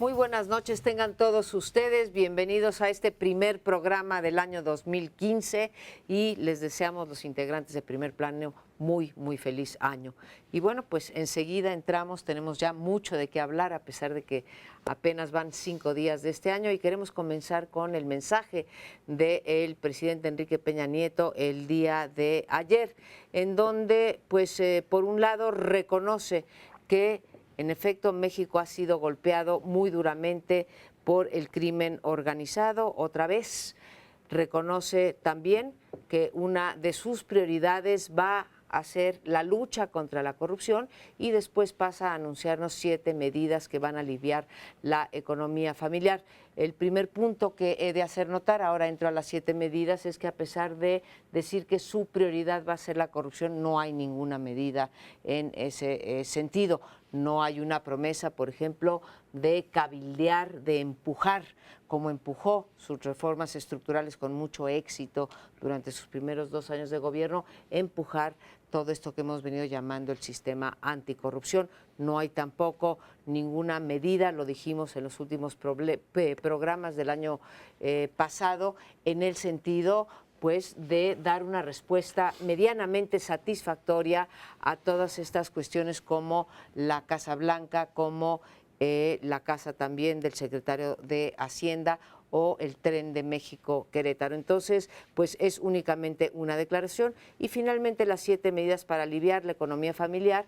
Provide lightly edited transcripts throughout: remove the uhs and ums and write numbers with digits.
Muy buenas noches, tengan todos ustedes. Bienvenidos a este primer programa del año 2015 y les deseamos los integrantes de Primer Plano muy feliz año. Y bueno, pues enseguida entramos, tenemos ya mucho de qué hablar a pesar de que apenas van 5 días de este año y queremos comenzar con el mensaje del presidente Enrique Peña Nieto el día de ayer, en donde pues por un lado reconoce que en efecto México ha sido golpeado muy duramente por el crimen organizado, otra vez reconoce también que una de sus prioridades va a ser la lucha contra la corrupción y después pasa a anunciarnos 7 medidas que van a aliviar la economía familiar. El primer punto que he de hacer notar, ahora entro a las 7 medidas, es que a pesar de decir que su prioridad va a ser la corrupción, no hay ninguna medida en ese sentido. No hay una promesa, por ejemplo, de cabildear, de empujar, como empujó sus reformas estructurales con mucho éxito durante sus primeros 2 años de gobierno, empujar todo esto que hemos venido llamando el sistema anticorrupción. No hay tampoco ninguna medida, lo dijimos en los últimos programas del año pasado, en el sentido pues de dar una respuesta medianamente satisfactoria a todas estas cuestiones como la Casa Blanca, como la casa también del secretario de Hacienda o el tren de México-Querétaro. Entonces, pues es únicamente una declaración. Y finalmente las 7 medidas para aliviar la economía familiar,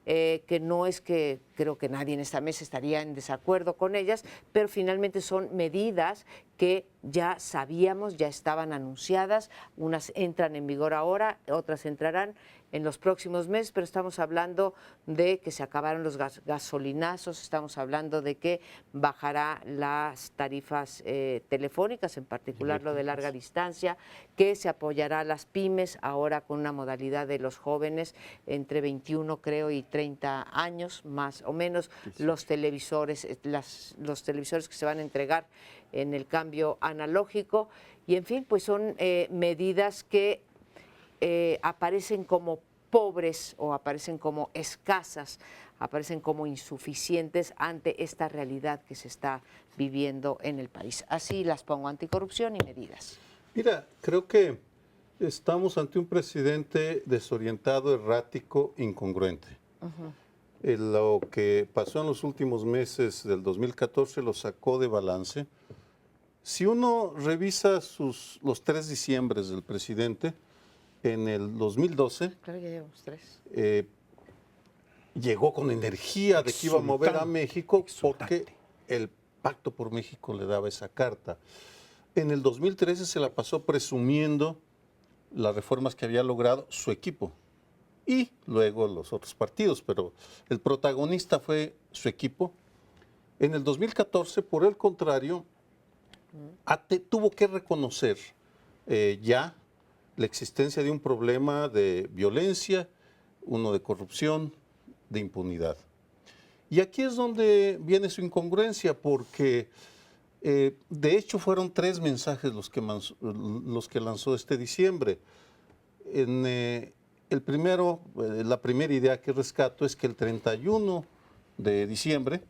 que no es que creo que nadie en esta mesa estaría en desacuerdo con ellas, pero finalmente son medidas que ya sabíamos, ya estaban anunciadas, unas entran en vigor ahora, otras entrarán en los próximos meses, pero estamos hablando de que se acabaron los gasolinazos, estamos hablando de que bajará las tarifas telefónicas, en particular lo de larga distancia, que se apoyará a las pymes, ahora con una modalidad de los jóvenes entre 21 creo y 30 años, más o menos, los televisores, los televisores que se van a entregar en el cambio analógico, y en fin, pues son medidas que aparecen como pobres o aparecen como escasas, aparecen como insuficientes ante esta realidad que se está viviendo en el país. Así las pongo: anticorrupción y medidas. Mira, creo que estamos ante un presidente desorientado, errático, incongruente. Lo que pasó en los últimos meses del 2014 lo sacó de balance. Si uno revisa los 3 diciembres del presidente, en el 2012, claro, ya llevamos 3. Llegó con energía de que iba a mover a México porque el Pacto por México le daba esa carta. En el 2013 se la pasó presumiendo las reformas que había logrado su equipo y luego los otros partidos, pero el protagonista fue su equipo. En el 2014, por el contrario, tuvo que reconocer ya la existencia de un problema de violencia, uno de corrupción, de impunidad. Y aquí es donde viene su incongruencia, porque de hecho fueron 3 mensajes los que lanzó este diciembre. El primero, la primera idea que rescato es que el 31 de diciembre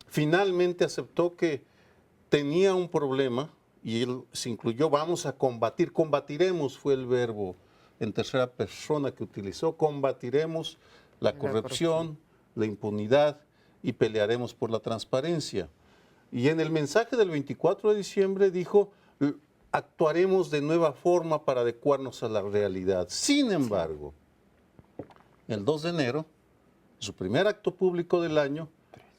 finalmente aceptó que tenía un problema y él se incluyó: vamos a combatir, combatiremos, fue el verbo en tercera persona que utilizó, combatiremos la corrupción, la impunidad y pelearemos por la transparencia. Y en el mensaje del 24 de diciembre dijo: actuaremos de nueva forma para adecuarnos a la realidad. Sin embargo, el 2 de enero, su primer acto público del año,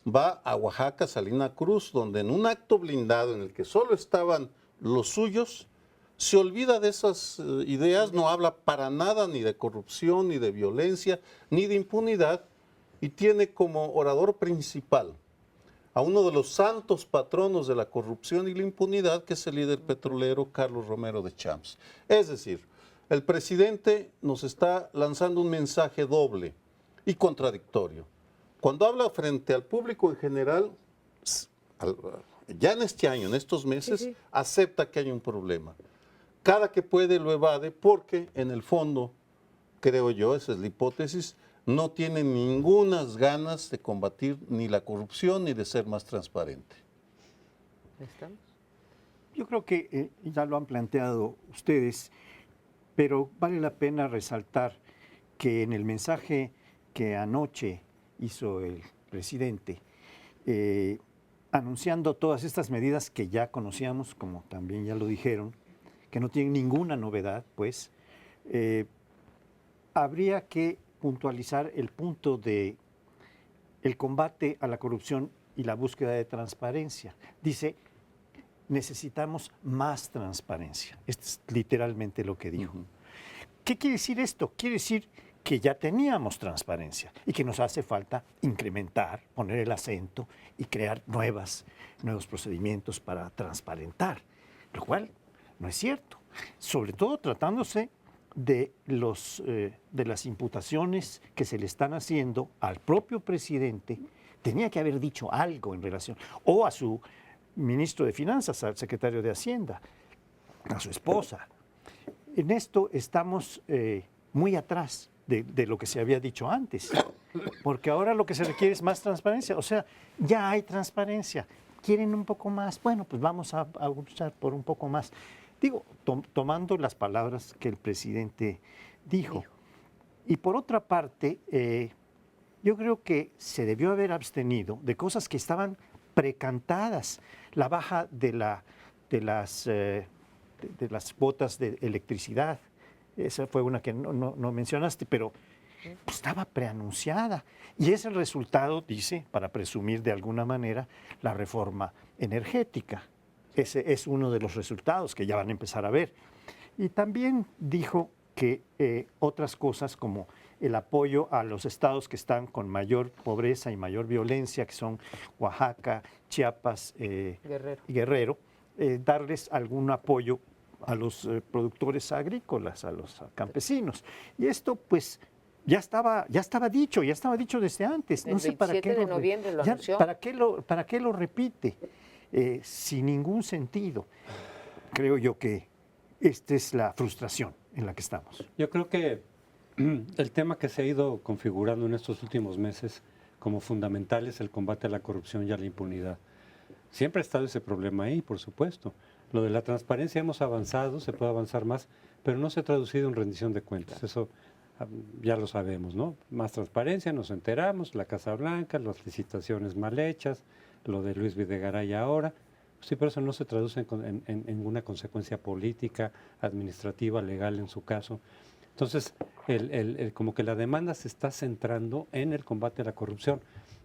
va a Oaxaca, Salina Cruz, donde en un acto blindado en el que solo estaban los suyos, se olvida de esas ideas, no habla para nada ni de corrupción, ni de violencia, ni de impunidad, y tiene como orador principal a uno de los santos patronos de la corrupción y la impunidad, que es el líder petrolero Carlos Romero de Champs. Es decir, el presidente nos está lanzando un mensaje doble y contradictorio. Cuando habla frente al público en general, ya en este año, en estos meses, acepta que hay un problema. Cada que puede lo evade porque, en el fondo, creo yo, esa es la hipótesis, no tiene ninguna ganas de combatir ni la corrupción ni de ser más transparente. ¿Estamos? Yo creo que ya lo han planteado ustedes, pero vale la pena resaltar que en el mensaje que anoche hizo el presidente, anunciando todas estas medidas que ya conocíamos, como también ya lo dijeron, que no tienen ninguna novedad, pues, habría que puntualizar el punto de el combate a la corrupción y la búsqueda de transparencia. Dice, necesitamos más transparencia. Esto es literalmente lo que dijo. ¿Qué quiere decir esto? Quiere decir que ya teníamos transparencia y que nos hace falta incrementar, poner el acento y crear nuevos procedimientos para transparentar, lo cual no es cierto, sobre todo tratándose de las imputaciones que se le están haciendo al propio presidente. Tenía que haber dicho algo en relación, o a su ministro de Finanzas, al secretario de Hacienda, a su esposa. En esto estamos muy atrás de lo que se había dicho antes, porque ahora lo que se requiere es más transparencia. O sea, ya hay transparencia. ¿Quieren un poco más? Bueno, pues vamos a luchar por un poco más. Digo, tomando las palabras que el presidente dijo. Y por otra parte, yo creo que se debió haber abstenido de cosas que estaban precantadas. La baja de las cuotas de electricidad. Esa fue una que no mencionaste, pero estaba preanunciada. Y es el resultado, dice, para presumir de alguna manera, la reforma energética. Ese es uno de los resultados que ya van a empezar a ver. Y también dijo que otras cosas como el apoyo a los estados que están con mayor pobreza y mayor violencia, que son Oaxaca, Chiapas y Guerrero, darles algún apoyo a los productores agrícolas, a los campesinos. Y esto, pues, ya estaba dicho desde antes. El 27 de noviembre lo anunció. ¿Para qué lo repite? Sin ningún sentido. Creo yo que esta es la frustración en la que estamos. Yo creo que el tema que se ha ido configurando en estos últimos meses como fundamental es el combate a la corrupción y a la impunidad. Siempre ha estado ese problema ahí, por supuesto. Lo de la transparencia hemos avanzado, se puede avanzar más, pero no se ha traducido en rendición de cuentas. Eso ya lo sabemos, ¿no? Más transparencia, nos enteramos, la Casa Blanca, las licitaciones mal hechas, lo de Luis Videgaray ahora. Sí, pero eso no se traduce en una consecuencia política, administrativa, legal en su caso. Entonces, como que la demanda se está centrando en el combate a la corrupción.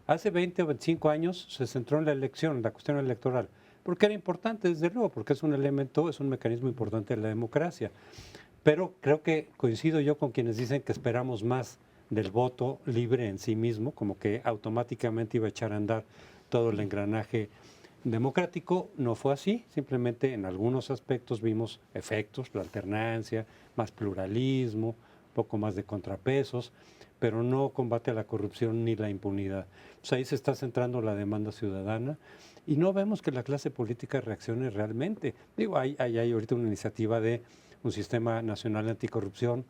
Hace 20 o 25 años se centró en la elección, en la cuestión electoral, porque era importante, desde luego, porque es un elemento, es un mecanismo importante de la democracia. Pero creo que coincido yo con quienes dicen que esperamos más del voto libre en sí mismo, como que automáticamente iba a echar a andar todo el engranaje democrático. No fue así, simplemente en algunos aspectos vimos efectos, la alternancia, más pluralismo, un poco más de contrapesos, pero no combate a la corrupción ni la impunidad. Pues ahí se está centrando la demanda ciudadana y no vemos que la clase política reaccione realmente. Digo, hay ahorita una iniciativa de un sistema nacional anticorrupción,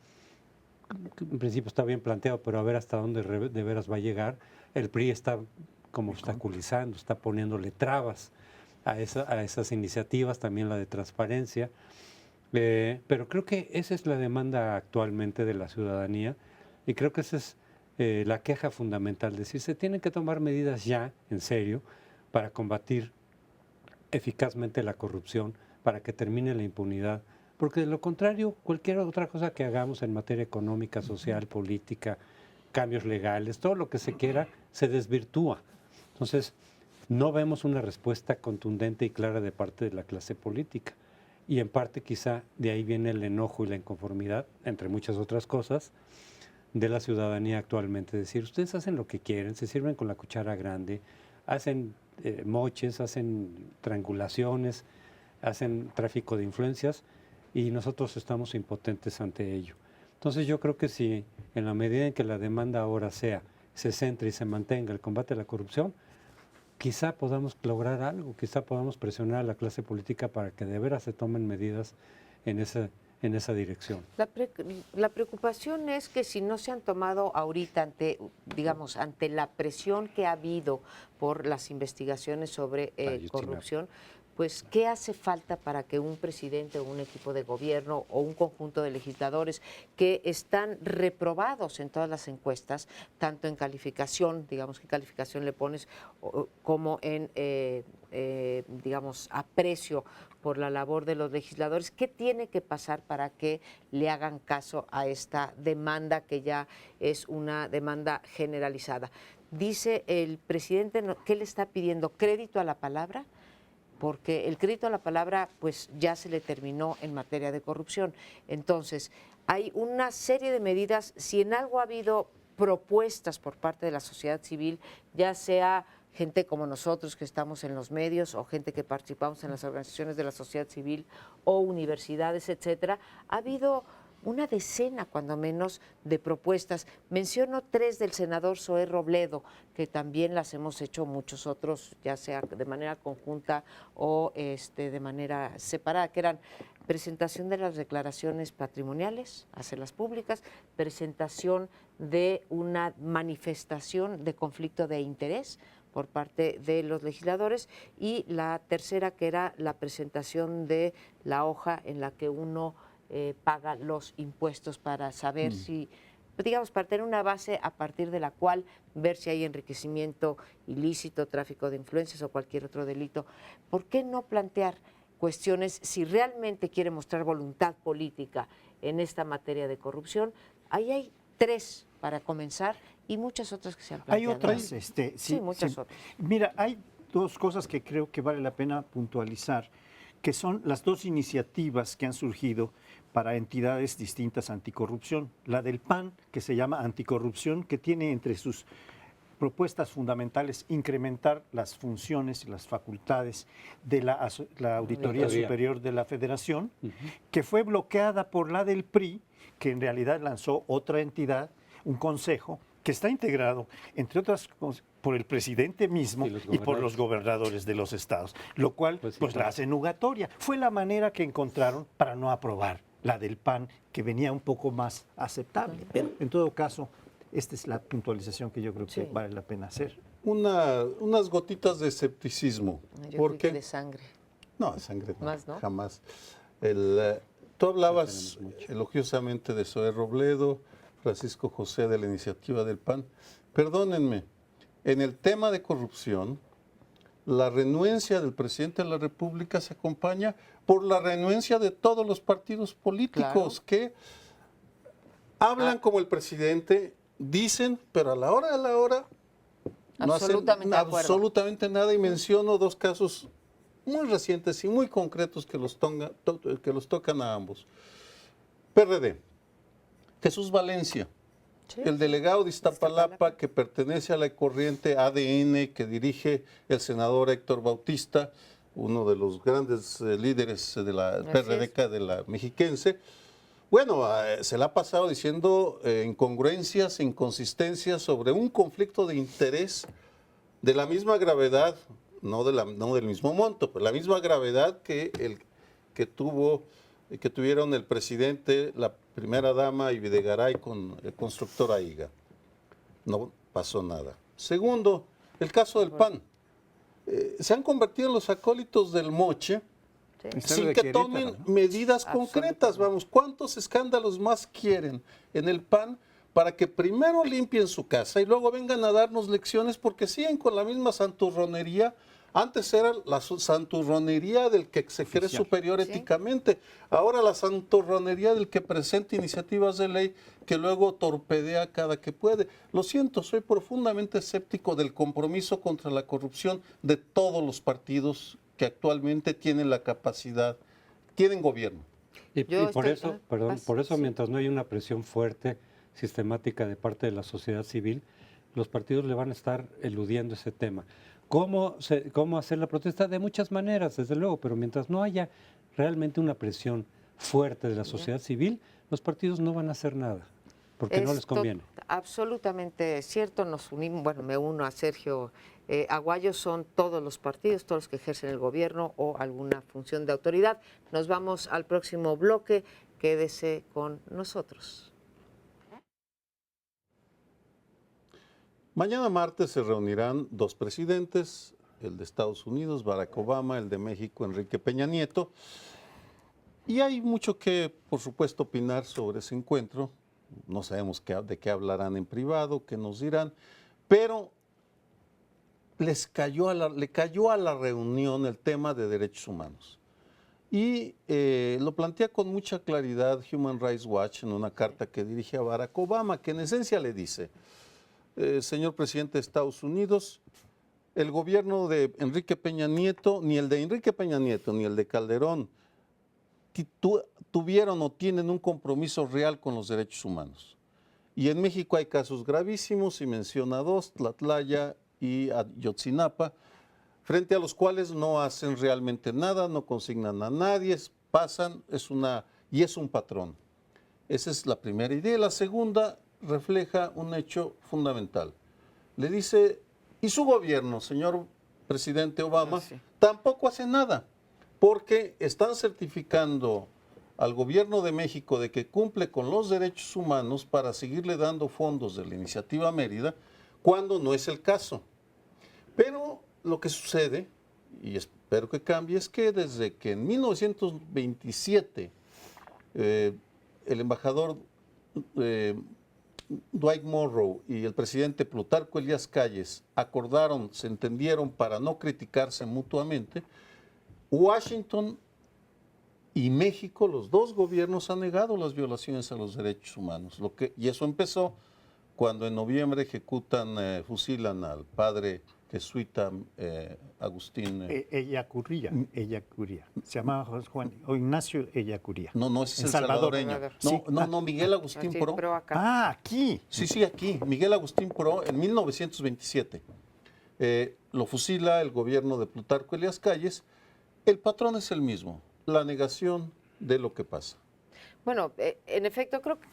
que en principio está bien planteado, pero a ver hasta dónde de veras va a llegar. El PRI está como obstaculizando, está poniéndole trabas a esas iniciativas, también la de transparencia. Pero creo que esa es la demanda actualmente de la ciudadanía y creo que esa es la queja fundamental, es decir, se tienen que tomar medidas ya, en serio, para combatir eficazmente la corrupción, para que termine la impunidad, porque de lo contrario, cualquier otra cosa que hagamos en materia económica, social, política, cambios legales, todo lo que se quiera, se desvirtúa. Entonces, no vemos una respuesta contundente y clara de parte de la clase política. Y en parte quizá de ahí viene el enojo y la inconformidad, entre muchas otras cosas, de la ciudadanía actualmente. Es decir, ustedes hacen lo que quieren, se sirven con la cuchara grande, hacen moches, hacen triangulaciones, hacen tráfico de influencias y nosotros estamos impotentes ante ello. Entonces yo creo que si en la medida en que la demanda ahora se centre y se mantenga el combate a la corrupción, quizá podamos lograr algo, quizá podamos presionar a la clase política para que de veras se tomen medidas en ese en esa dirección. La preocupación es que si no se han tomado ahorita ante la presión que ha habido por las investigaciones sobre corrupción, pues ¿qué hace falta para que un presidente o un equipo de gobierno o un conjunto de legisladores que están reprobados en todas las encuestas, tanto en calificación, digamos, qué calificación le pones, como en, aprecio por la labor de los legisladores, qué tiene que pasar para que le hagan caso a esta demanda que ya es una demanda generalizada? Dice el presidente, ¿qué le está pidiendo? ¿Crédito a la palabra? Porque el crédito a la palabra pues ya se le terminó en materia de corrupción. Entonces, hay una serie de medidas, si en algo ha habido propuestas por parte de la sociedad civil, ya sea gente como nosotros que estamos en los medios o gente que participamos en las organizaciones de la sociedad civil o universidades, etcétera, ha habido una decena, cuando menos, de propuestas. Menciono 3 del senador Zoé Robledo, que también las hemos hecho muchos otros, ya sea de manera conjunta o de manera separada, que eran presentación de las declaraciones patrimoniales, hacerlas públicas, presentación de una manifestación de conflicto de interés por parte de los legisladores, y la tercera, que era la presentación de la hoja en la que uno paga los impuestos para saber si, digamos, para tener una base a partir de la cual ver si hay enriquecimiento ilícito, tráfico de influencias o cualquier otro delito. ¿Por qué no plantear cuestiones si realmente quiere mostrar voluntad política en esta materia de corrupción? Ahí hay 3 para comenzar y muchas otras que se han planteado. Hay otras, sí, muchas otras. Mira, hay 2 cosas que creo que vale la pena puntualizar, que son las 2 iniciativas que han surgido para entidades distintas anticorrupción. La del PAN, que se llama Anticorrupción, que tiene entre sus propuestas fundamentales incrementar las funciones y las facultades de la Auditoría Superior de la Federación, que fue bloqueada por la del PRI, que en realidad lanzó otra entidad, un consejo, que está integrado, entre otras cosas, por el presidente mismo y por los gobernadores de los estados, lo cual pues la hace nugatoria. Fue la manera que encontraron para no aprobar la del PAN, que venía un poco más aceptable. Pero en todo caso, esta es la puntualización que yo creo que vale la pena hacer. Unas gotitas de escepticismo. Yo ¿Por creo qué? que de sangre. No, de sangre no, Más, ¿no? jamás. Tú hablabas elogiosamente de Zoé Robledo, Francisco José de la iniciativa del PAN. Perdónenme, en el tema de corrupción, la renuencia del presidente de la República se acompaña por la renuencia de todos los partidos políticos que hablan como el presidente, dicen, pero a la hora no hacen absolutamente nada. Y menciono 2 casos muy recientes y muy concretos que los tocan a ambos. PRD, Jesús Valencia, el delegado de Iztapalapa, que pertenece a la corriente ADN que dirige el senador Héctor Bautista, uno de los grandes líderes de la PRD, de la mexiquense. Bueno, se la ha pasado diciendo incongruencias, inconsistencias sobre un conflicto de interés de la misma gravedad, no del mismo monto, pero la misma gravedad que tuvieron el presidente, la primera dama y Videgaray con el constructor AIGA. No pasó nada. Segundo, el caso del PAN. Se han convertido en los acólitos del moche, sin que tomen medidas concretas. Vamos, ¿cuántos escándalos más quieren en el PAN para que primero limpien su casa y luego vengan a darnos lecciones? Porque siguen con la misma santurronería. Antes era la santurronería del que se cree superior éticamente. Ahora la santurronería del que presenta iniciativas de ley que luego torpedea cada que puede. Lo siento, soy profundamente escéptico del compromiso contra la corrupción de todos los partidos que actualmente tienen la capacidad, tienen gobierno. Y por eso, mientras no hay una presión fuerte, sistemática de parte de la sociedad civil, los partidos le van a estar eludiendo ese tema. ¿Cómo hacer la protesta? De muchas maneras, desde luego, pero mientras no haya realmente una presión fuerte de la sociedad civil, los partidos no van a hacer nada, porque no les conviene. Absolutamente cierto, nos unimos, me uno a Sergio Aguayo, son todos los partidos, todos los que ejercen el gobierno o alguna función de autoridad. Nos vamos al próximo bloque Quédese con nosotros. Mañana martes se reunirán dos presidentes, el de Estados Unidos, Barack Obama, el de México, Enrique Peña Nieto. Y hay mucho que, por supuesto, opinar sobre ese encuentro. No sabemos de qué hablarán en privado, qué nos dirán, pero le cayó a la reunión el tema de derechos humanos. Y lo plantea con mucha claridad Human Rights Watch en una carta que dirige a Barack Obama, que en esencia le dice: señor presidente de Estados Unidos, el gobierno de Enrique Peña Nieto, ni el de Enrique Peña Nieto, ni el de Calderón, tuvieron o tienen un compromiso real con los derechos humanos. Y en México hay casos gravísimos, y menciona dos, Tlatlaya y Ayotzinapa, frente a los cuales no hacen realmente nada, no consignan a nadie, pasan, es un patrón. Esa es la primera idea. La segunda refleja un hecho fundamental. Le dice, y su gobierno, señor presidente Obama, tampoco hace nada, porque están certificando al gobierno de México de que cumple con los derechos humanos para seguirle dando fondos de la Iniciativa Mérida, cuando no es el caso. Pero lo que sucede, y espero que cambie, es que desde que en 1927 el embajador Dwight Monroe y el presidente Plutarco Elías Calles acordaron, se entendieron para no criticarse mutuamente, Washington y México, los dos gobiernos, han negado las violaciones a los derechos humanos. Y eso empezó cuando en noviembre fusilan al padre jesuita Agustín. Ellacuría. Se llamaba Juan Ignacio Ellacuría. No, ese es el salvadoreño. Sí. No, Miguel Agustín Pro. Aquí. Sí, aquí. Miguel Agustín Pro, en 1927. Lo fusila el gobierno de Plutarco Elías Calles. El patrón es el mismo, la negación de lo que pasa. Bueno, en efecto, creo que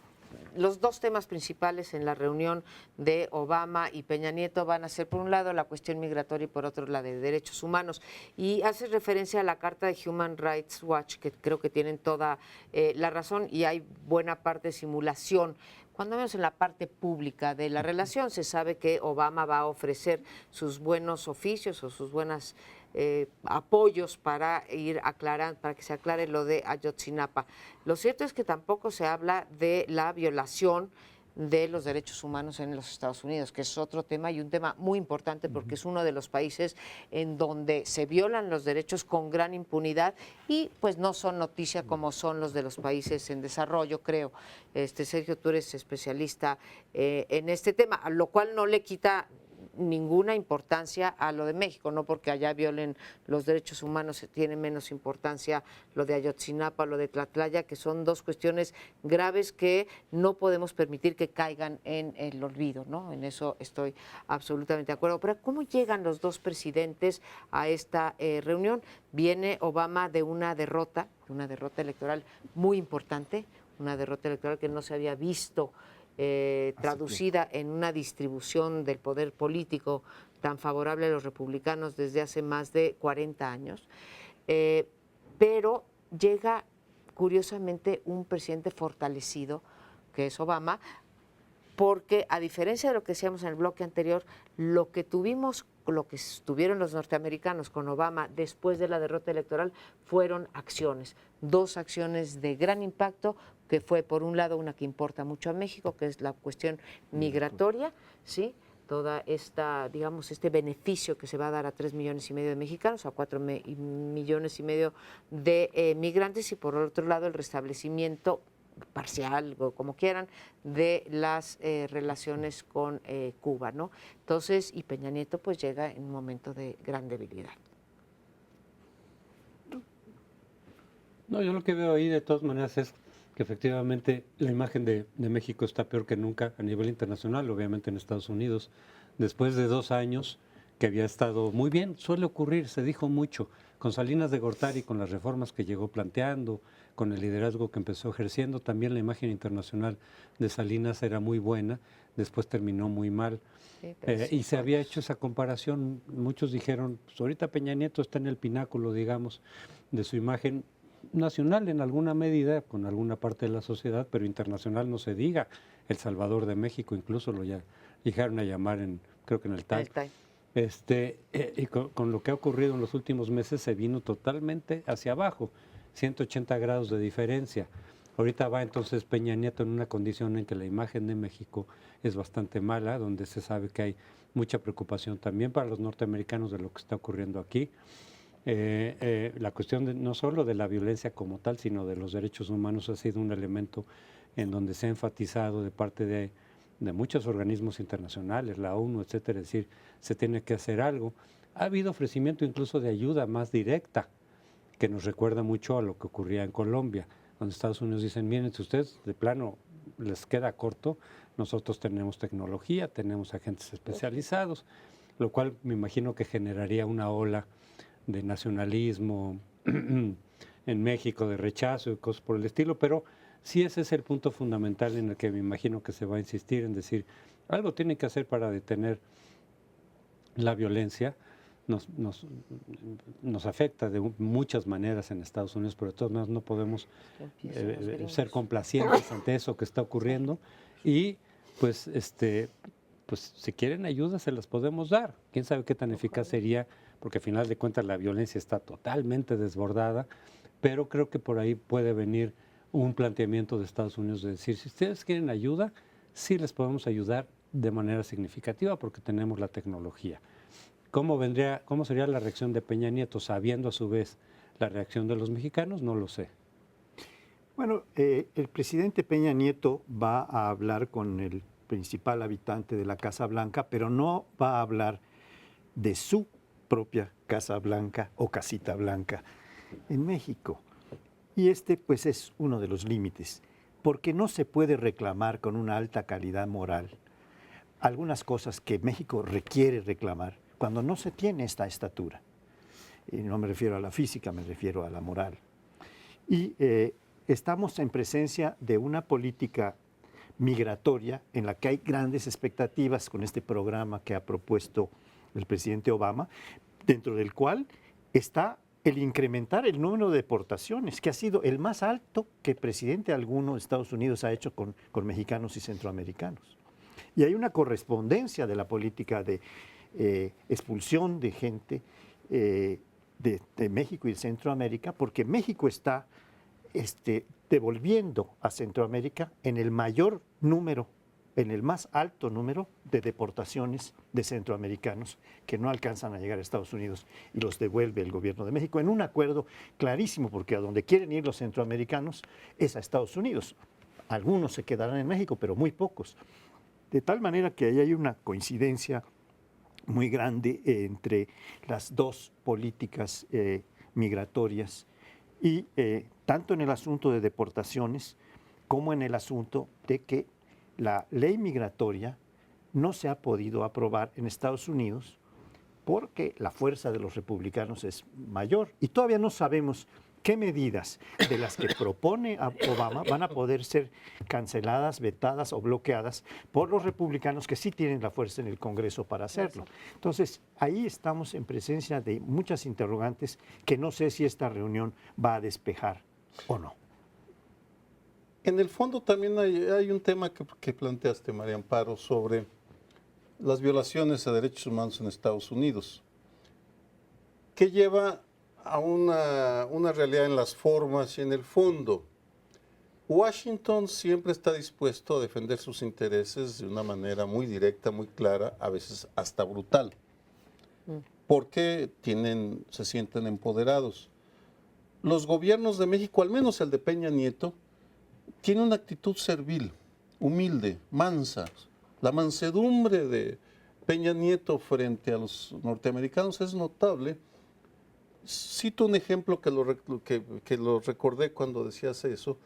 los dos temas principales en la reunión de Obama y Peña Nieto van a ser, por un lado, la cuestión migratoria y por otro, la de derechos humanos. Y hace referencia a la carta de Human Rights Watch, que creo que tienen toda la razón, y hay buena parte de simulación. Cuando vemos en la parte pública de la relación, se sabe que Obama va a ofrecer sus buenos oficios o sus buenas apoyos para ir aclarando, para que se aclare lo de Ayotzinapa. Lo cierto es que tampoco se habla de la violación de los derechos humanos en los Estados Unidos, que es otro tema y un tema muy importante porque es uno de los países en donde se violan los derechos con gran impunidad y pues no son noticia como son los de los países en desarrollo, creo. Sergio, tú eres especialista en este tema, a lo cual no le quita ninguna importancia a lo de México, no porque allá violen los derechos humanos tiene menos importancia lo de Ayotzinapa, lo de Tlatlaya, que son dos cuestiones graves que no podemos permitir que caigan en el olvido, ¿no? En eso estoy absolutamente de acuerdo. Pero ¿cómo llegan los dos presidentes a esta reunión? Viene Obama de una derrota electoral muy importante, una derrota electoral que no se había visto traducida en una distribución del poder político tan favorable a los republicanos desde hace más de 40 años. Pero llega, curiosamente, un presidente fortalecido, que es Obama, porque a diferencia de lo que decíamos en el bloque anterior, lo que tuvieron los norteamericanos con Obama después de la derrota electoral fueron acciones, dos acciones de gran impacto, que fue por un lado una que importa mucho a México, que es la cuestión migratoria, ¿sí? Toda esta, digamos, este beneficio que se va a dar a 3,5 millones de mexicanos, a 4,5 millones de migrantes, y por otro lado el restablecimiento parcial, o como quieran, de las relaciones con Cuba, ¿no? Entonces, y Peña Nieto pues llega en un momento de gran debilidad. No, yo lo que veo ahí de todas maneras es que efectivamente la imagen de México está peor que nunca a nivel internacional, obviamente en Estados Unidos, después de 2 años que había estado muy bien. Suele ocurrir, se dijo mucho, con Salinas de Gortari, con las reformas que llegó planteando, con el liderazgo que empezó ejerciendo, también la imagen internacional de Salinas era muy buena, después terminó muy mal. Sí, y se había hecho esa comparación, muchos dijeron, pues ahorita Peña Nieto está en el pináculo, digamos, de su imagen. nacional en alguna medida, con alguna parte de la sociedad, pero internacional no se diga. El Salvador de México incluso lo ya llegaron a llamar, creo que en el TAI. Y con lo que ha ocurrido en los últimos meses se vino totalmente hacia abajo, 180 grados de diferencia. Ahorita va entonces Peña Nieto en una condición en que la imagen de México es bastante mala, donde se sabe que hay mucha preocupación también para los norteamericanos de lo que está ocurriendo aquí. La cuestión no solo de la violencia como tal, sino de los derechos humanos ha sido un elemento en donde se ha enfatizado de parte de muchos organismos internacionales, la ONU, etcétera, es decir, se tiene que hacer algo. Ha habido ofrecimiento incluso de ayuda más directa, que nos recuerda mucho a lo que ocurría en Colombia, donde Estados Unidos dicen, miren, si ustedes de plano les queda corto, nosotros tenemos tecnología, tenemos agentes especializados, lo cual me imagino que generaría una ola de nacionalismo en México, de rechazo y cosas por el estilo, pero sí ese es el punto fundamental en el que me imagino que se va a insistir en decir, algo tiene que hacer para detener la violencia. Nos afecta de muchas maneras en Estados Unidos, pero de todas maneras no podemos ser complacientes ante eso que está ocurriendo y pues si quieren ayuda se las podemos dar. Quién sabe qué tan eficaz sería, porque al final de cuentas la violencia está totalmente desbordada, pero creo que por ahí puede venir un planteamiento de Estados Unidos de decir, si ustedes quieren ayuda, sí les podemos ayudar de manera significativa porque tenemos la tecnología. ¿Cómo sería la reacción de Peña Nieto, sabiendo a su vez la reacción de los mexicanos? No lo sé. Bueno, el presidente Peña Nieto va a hablar con el principal habitante de la Casa Blanca, pero no va a hablar de su propia Casa Blanca o Casita Blanca en México. Y pues es uno de los límites, porque no se puede reclamar con una alta calidad moral algunas cosas que México requiere reclamar cuando no se tiene esta estatura. Y no me refiero a la física, me refiero a la moral. Y estamos en presencia de una política migratoria en la que hay grandes expectativas con este programa que ha propuesto el presidente Obama, dentro del cual está el incrementar el número de deportaciones, que ha sido el más alto que presidente alguno de Estados Unidos ha hecho con mexicanos y centroamericanos. Y hay una correspondencia de la política de expulsión de gente de México y de Centroamérica, porque México está devolviendo a Centroamérica en el mayor número, en el más alto número de deportaciones de centroamericanos que no alcanzan a llegar a Estados Unidos y los devuelve el gobierno de México en un acuerdo clarísimo, porque a donde quieren ir los centroamericanos es a Estados Unidos. Algunos se quedarán en México, pero muy pocos. De tal manera que ahí hay una coincidencia muy grande entre las dos políticas migratorias y tanto en el asunto de deportaciones como en el asunto de que la ley migratoria no se ha podido aprobar en Estados Unidos porque la fuerza de los republicanos es mayor y todavía no sabemos qué medidas de las que propone Obama van a poder ser canceladas, vetadas o bloqueadas por los republicanos que sí tienen la fuerza en el Congreso para hacerlo. Entonces, ahí estamos en presencia de muchas interrogantes que no sé si esta reunión va a despejar o no. En el fondo también hay un tema que planteaste, María Amparo, sobre las violaciones a derechos humanos en Estados Unidos, que lleva a una realidad en las formas y en el fondo. Washington siempre está dispuesto a defender sus intereses de una manera muy directa, muy clara, a veces hasta brutal, porque se sienten empoderados. Los gobiernos de México, al menos el de Peña Nieto, tiene una actitud servil, humilde, mansa. La mansedumbre de Peña Nieto frente a los norteamericanos es notable. Cito un ejemplo que lo recordé cuando decías eso.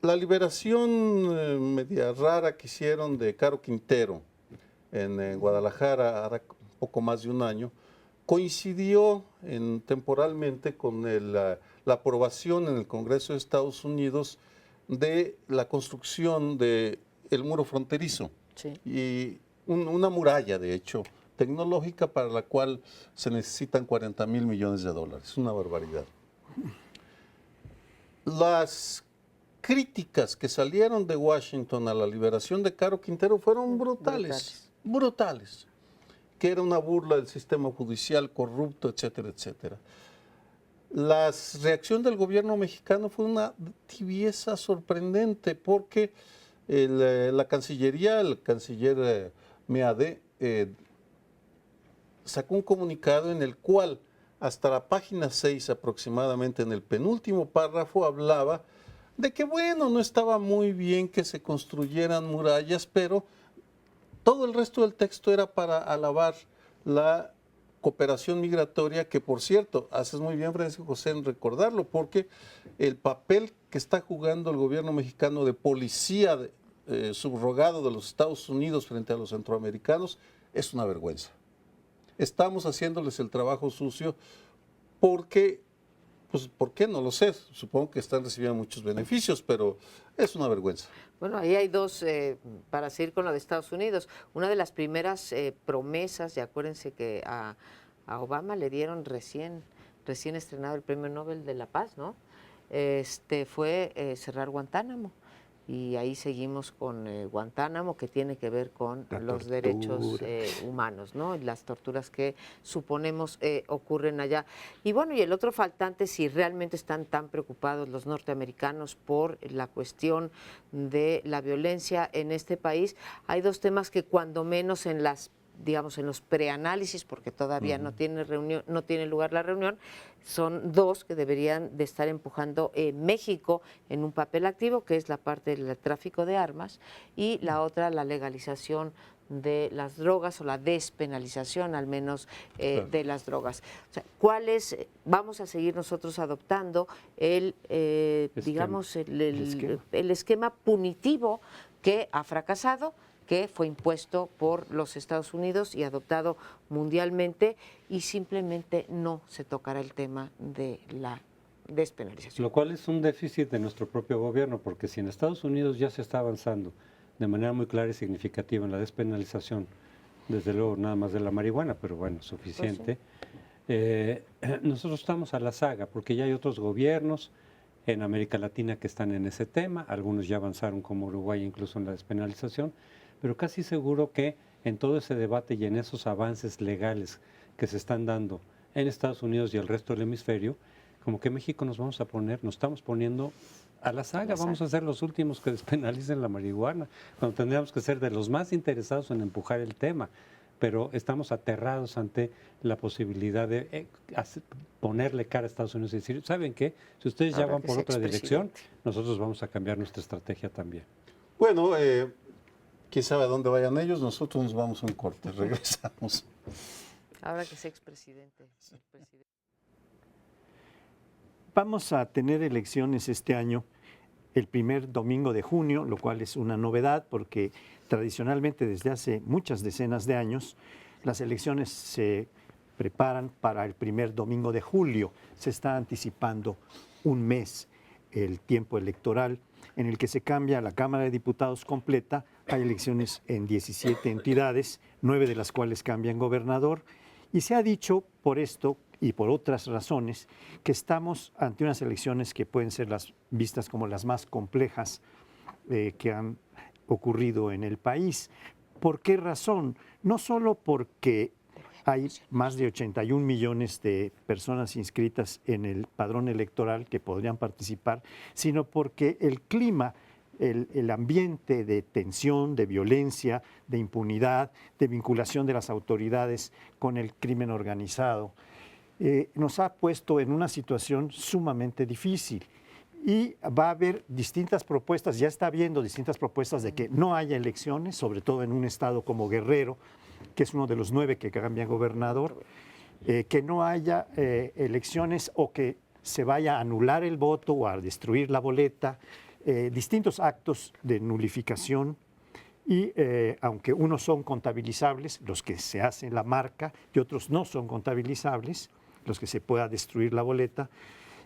La liberación media rara que hicieron de Caro Quintero en Guadalajara hace poco más de un año, coincidió temporalmente con la aprobación en el Congreso de Estados Unidos de la construcción del muro fronterizo. Sí. Y una muralla, de hecho, tecnológica para la cual se necesitan $40,000 millones. Es una barbaridad. las críticas que salieron de Washington a la liberación de Caro Quintero fueron brutales, brutales, que era una burla del sistema judicial corrupto, etcétera, etcétera. La reacción del gobierno mexicano fue una tibieza sorprendente porque la Cancillería, el canciller Meade, sacó un comunicado en el cual hasta la página 6 aproximadamente, en el penúltimo párrafo, hablaba de que, bueno, no estaba muy bien que se construyeran murallas, pero todo el resto del texto era para alabar la cooperación migratoria, que por cierto, haces muy bien, Francisco José, en recordarlo, porque el papel que está jugando el gobierno mexicano de policía subrogado de los Estados Unidos frente a los centroamericanos es una vergüenza. Estamos haciéndoles el trabajo sucio porque, pues, ¿por qué? No lo sé. Supongo que están recibiendo muchos beneficios, pero es una vergüenza. Bueno, ahí hay dos, para seguir con lo de Estados Unidos. Una de las primeras promesas, y acuérdense que a Obama le dieron recién estrenado el Premio Nobel de la Paz, ¿no? Fue cerrar Guantánamo. Y ahí seguimos con Guantánamo, que tiene que ver con los derechos humanos, ¿no? Las torturas que suponemos ocurren allá. Y bueno, y el otro faltante, si realmente están tan preocupados los norteamericanos por la cuestión de la violencia en este país, hay dos temas que cuando menos en los preanálisis, porque todavía no tiene lugar la reunión, son dos que deberían de estar empujando México en un papel activo, que es la parte del tráfico de armas, y la otra, la legalización de las drogas o la despenalización, al menos, de las drogas. O sea, vamos a seguir nosotros adoptando el esquema punitivo que ha fracasado, que fue impuesto por los Estados Unidos y adoptado mundialmente, y simplemente no se tocará el tema de la despenalización. Lo cual es un déficit de nuestro propio gobierno, porque si en Estados Unidos ya se está avanzando de manera muy clara y significativa en la despenalización, desde luego nada más de la marihuana, pero bueno, suficiente, nosotros estamos a la saga, porque ya hay otros gobiernos en América Latina que están en ese tema, algunos ya avanzaron como Uruguay incluso en la despenalización, pero casi seguro que en todo ese debate y en esos avances legales que se están dando en Estados Unidos y el resto del hemisferio, como que México nos estamos poniendo a la saga, vamos a ser los últimos que despenalicen la marihuana, cuando tendríamos que ser de los más interesados en empujar el tema, pero estamos aterrados ante la posibilidad de ponerle cara a Estados Unidos y decir, ¿saben qué? Si ustedes ya van por otra dirección, nosotros vamos a cambiar nuestra estrategia también. Bueno, quién sabe a dónde vayan ellos, nosotros nos vamos a un corte, regresamos. Ahora que es expresidente. Vamos a tener elecciones este año, el primer domingo de junio, lo cual es una novedad porque tradicionalmente desde hace muchas decenas de años las elecciones se preparan para el primer domingo de julio. Se está anticipando un mes el tiempo electoral en el que se cambia la Cámara de Diputados completa. Hay elecciones en 17 entidades, 9 de las cuales cambian gobernador, y se ha dicho por esto y por otras razones que estamos ante unas elecciones que pueden ser vistas como las más complejas que han ocurrido en el país. ¿Por qué razón? No solo porque hay más de 81 millones de personas inscritas en el padrón electoral que podrían participar, sino porque el clima, el ambiente de tensión, de violencia, de impunidad, de vinculación de las autoridades con el crimen organizado, nos ha puesto en una situación sumamente difícil. Y va a haber distintas propuestas, ya está habiendo distintas propuestas de que no haya elecciones, sobre todo en un estado como Guerrero, que es uno de los 9 que cambian gobernador, que no haya elecciones o que se vaya a anular el voto o a destruir la boleta, distintos actos de nulificación. Y aunque unos son contabilizables, los que se hacen la marca, y otros no son contabilizables, los que se pueda destruir la boleta.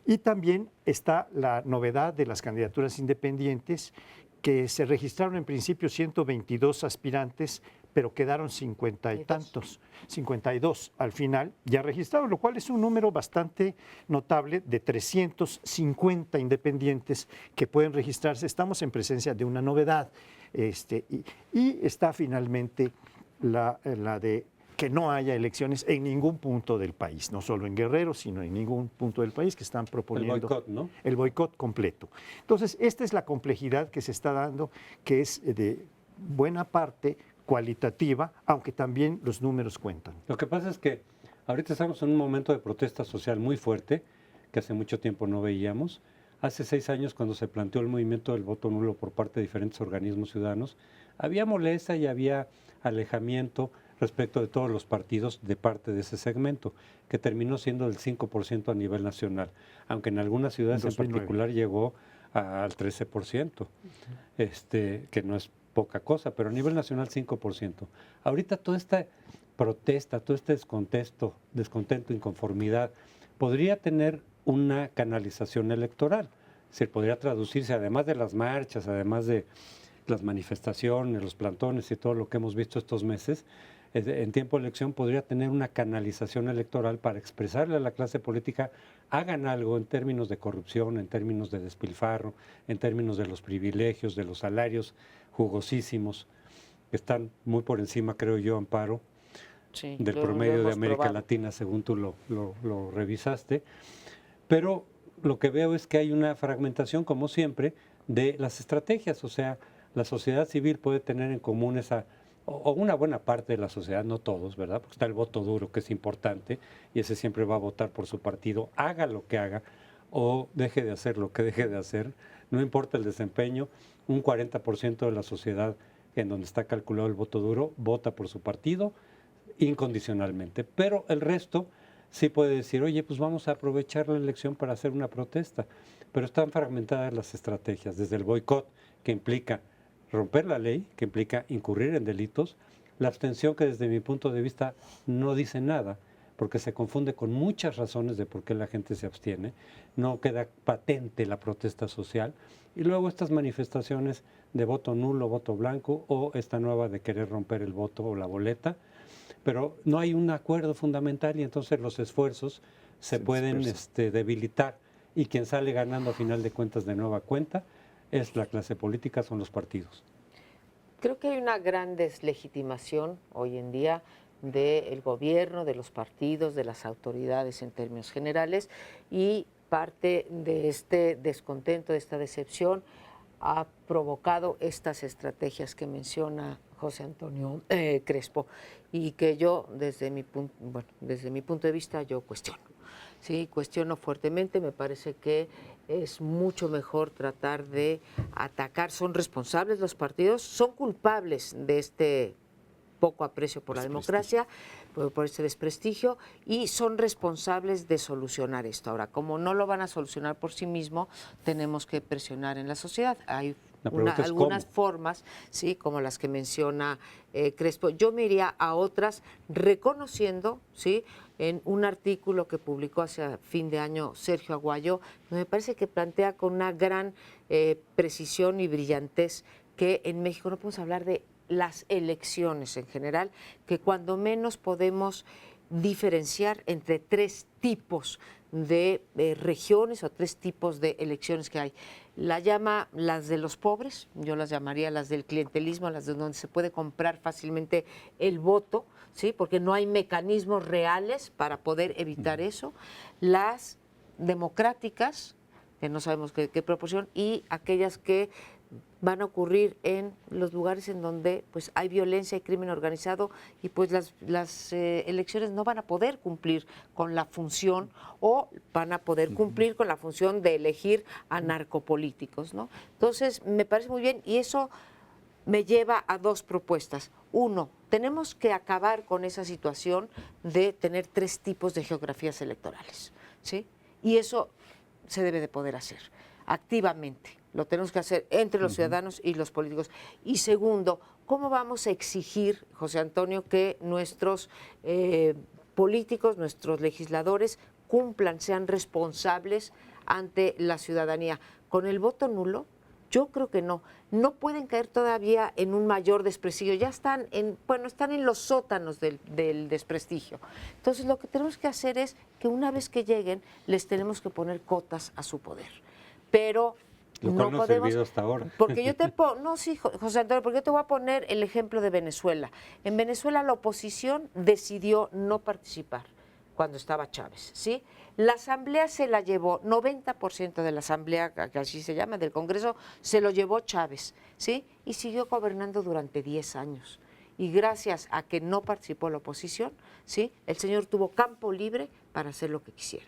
Y también está la novedad de las candidaturas independientes, que se registraron en principio 122 aspirantes pero quedaron 50 y tantos, 52 al final ya registrados, lo cual es un número bastante notable de 350 independientes que pueden registrarse. Estamos en presencia de una novedad y está finalmente la de que no haya elecciones en ningún punto del país, no solo en Guerrero, sino en ningún punto del país que están proponiendo el boicot, ¿no? El boicot completo. Entonces, esta es la complejidad que se está dando, que es de buena parte cualitativa, aunque también los números cuentan. Lo que pasa es que ahorita estamos en un momento de protesta social muy fuerte, que hace mucho tiempo no veíamos. Hace 6 años, cuando se planteó el movimiento del voto nulo por parte de diferentes organismos ciudadanos, había molestia y había alejamiento respecto de todos los partidos de parte de ese segmento, que terminó siendo del 5% a nivel nacional, aunque en algunas ciudades en particular llegó al 13%, que no es poca cosa, pero a nivel nacional 5%. Ahorita toda esta protesta, todo este descontento, inconformidad, podría tener una canalización electoral. Se podría traducirse, además de las marchas, además de las manifestaciones, los plantones y todo lo que hemos visto estos meses, en tiempo de elección podría tener una canalización electoral para expresarle a la clase política, hagan algo en términos de corrupción, en términos de despilfarro, en términos de los privilegios, de los salarios jugosísimos, que están muy por encima, creo yo, Amparo, Sí, del lo promedio de hemos América probado. Latina, según tú lo revisaste. Pero lo que veo es que hay una fragmentación, como siempre, de las estrategias. O sea, la sociedad civil puede tener en común o una buena parte de la sociedad, no todos, ¿verdad? Porque está el voto duro, que es importante, y ese siempre va a votar por su partido, haga lo que haga, o deje de hacer lo que deje de hacer, no importa el desempeño, un 40% de la sociedad en donde está calculado el voto duro, vota por su partido incondicionalmente, pero el resto sí puede decir, oye, pues vamos a aprovechar la elección para hacer una protesta, pero están fragmentadas las estrategias, desde el boicot, que implica romper la ley, que implica incurrir en delitos, la abstención, que desde mi punto de vista no dice nada, porque se confunde con muchas razones de por qué la gente se abstiene, no queda patente la protesta social, y luego estas manifestaciones de voto nulo, voto blanco, o esta nueva de querer romper el voto o la boleta, pero no hay un acuerdo fundamental y entonces los esfuerzos se pueden debilitar, y quien sale ganando a final de cuentas de nueva cuenta es la clase política, son los partidos. Creo que hay una gran deslegitimación hoy en día del gobierno, de los partidos, de las autoridades en términos generales, y parte de este descontento, de esta decepción, ha provocado estas estrategias que menciona José Antonio Crespo, y que yo desde mi punto de vista yo cuestiono. Sí, cuestiono fuertemente. Me parece que es mucho mejor tratar de atacar. Son responsables los partidos, son culpables de este poco aprecio por la democracia, por este desprestigio, y son responsables de solucionar esto. Ahora, como no lo van a solucionar por sí mismos, tenemos que presionar en la sociedad. Hay algunas formas, sí, como las que menciona Crespo. Yo me iría a otras reconociendo, sí, en un artículo que publicó hacia fin de año Sergio Aguayo, me parece que plantea con una gran precisión y brillantez que en México no podemos hablar de las elecciones en general, que cuando menos podemos diferenciar entre 3 tipos de regiones o 3 tipos de elecciones que hay. La llama las de los pobres, yo las llamaría las del clientelismo, las de donde se puede comprar fácilmente el voto, ¿sí? Porque no hay mecanismos reales para poder evitar eso. Las democráticas, que no sabemos qué proporción, y aquellas que van a ocurrir en los lugares en donde pues hay violencia y crimen organizado, y pues las elecciones no van a poder cumplir con la función, o van a poder cumplir con la función de elegir a narcopolíticos, ¿no? Entonces, me parece muy bien, y eso me lleva a 2 propuestas. 1, tenemos que acabar con esa situación de tener 3 tipos de geografías electorales, ¿sí? Y eso se debe de poder hacer activamente. Lo tenemos que hacer entre los ciudadanos y los políticos. Y segundo, ¿cómo vamos a exigir, José Antonio, que nuestros políticos, nuestros legisladores cumplan, sean responsables ante la ciudadanía? Con el voto nulo Yo creo que no. No pueden caer todavía en un mayor desprestigio. Ya están están en los sótanos del desprestigio. Entonces, lo que tenemos que hacer es que una vez que lleguen, les tenemos que poner cotas a su poder. Pero Lo cual no ha servido hasta ahora. Porque yo te no, sí, José Antonio, porque yo te voy a poner el ejemplo de Venezuela. En Venezuela la oposición decidió no participar cuando estaba Chávez, ¿sí? La asamblea se la llevó, 90% de la asamblea, que así se llama, del Congreso, se lo llevó Chávez, ¿sí? Y siguió gobernando durante 10 años. Y gracias a que no participó la oposición, ¿sí? El señor tuvo campo libre para hacer lo que quisiera.